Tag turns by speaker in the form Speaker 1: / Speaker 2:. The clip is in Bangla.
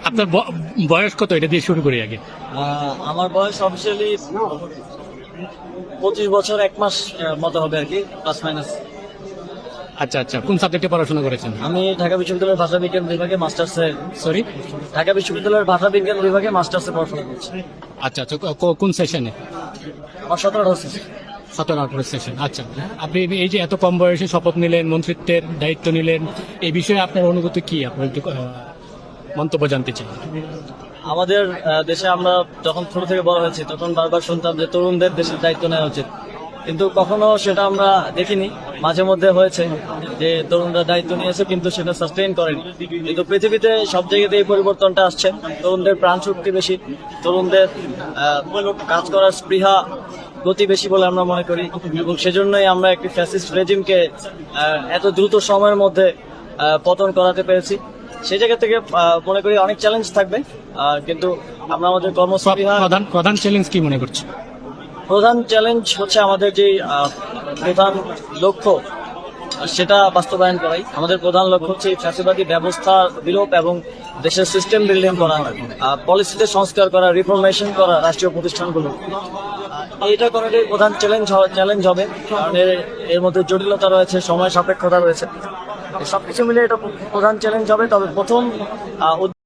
Speaker 1: আপনার বয়স কত, এটা দিয়ে শুরু করি আগে।
Speaker 2: আমার বয়স অফিসিয়ালি 25 বছর 1 মাস মতো হবে আর কি, প্লাস মাইনাস।
Speaker 1: আচ্ছা আচ্ছা, কোন সাবজেক্টে পড়াশোনা করেছেন?
Speaker 2: আমি ঢাকা বিশ্ববিদ্যালয়ের ভাষা বিজ্ঞান বিভাগে মাস্টার্সে
Speaker 1: সরি,
Speaker 2: ঢাকা বিশ্ববিদ্যালয়ের ভাষা বিজ্ঞান বিভাগে মাস্টার্সে পড়াশোনা করছি।
Speaker 1: আচ্ছা আচ্ছা, কোন সেশনে?
Speaker 2: আমার 17 হচ্ছে।
Speaker 1: 17-18 সেশন। আচ্ছা, আপনি এই যে এত কম বয়সে শপথ নিলেন, মন্ত্রিত্বের দায়িত্ব নিলেন, এই বিষয়ে আপনার অনুভূতি কি? আপনার একটু মন্তব্য জানতে চাই।
Speaker 2: আমাদের দেশে আমরা যখন ছোট থেকে বড় হয়েছি তখন বারবার শুনতাম যে তরুণদের দেশের দায়িত্ব নেওয়া উচিত, কিন্তু কখনো সেটা আমরা দেখিনি। মাঝে মধ্যে হয়েছে যে তরুণরা দায়িত্ব নিয়েছে কিন্তু সেটা সাস্টেইন করেনি। কিন্তু পৃথিবীতে সব জায়গাতে এই পরিবর্তনটা আসছে। তরুণদের প্রাণ শক্তি বেশি, তরুণদের কাজ করার স্পৃহা গতি বেশি বলে আমরা মনে করি, এবং সেজন্যই আমরা একটি ফ্যাসিস্ট রেজিমকে এত দ্রুত সময়ের মধ্যে পতন করাতে পেরেছি। সেই জায়গা থেকে মনে করি অনেক চ্যালেঞ্জ থাকবে, কিন্তু আমরা আমাদের কর্মস্পৃহা।
Speaker 1: প্রধান চ্যালেঞ্জ কি মনে করছে?
Speaker 2: প্রধান চ্যালেঞ্জ হচ্ছে আমাদের যে প্রধান লক্ষ্য সেটা বাস্তবায়ন করাই। আমাদের প্রধান লক্ষ্য হচ্ছে ফ্যাসিবাদী ব্যবস্থা বিলোপ এবং দেশের সিস্টেম বিল্ডিং করা, পলিসিতে সংস্কার করা, রিফরমেশন করা রাষ্ট্রীয় প্রতিষ্ঠানগুলো। এইটা করাটাই প্রধান চ্যালেঞ্জ হবে, কারণ এর মধ্যে জটিলতা রয়েছে, সময় সাপেক্ষতা রয়েছে। সবকিছু মিলে এটা প্রধান চ্যালেঞ্জ হবে। তবে প্রথম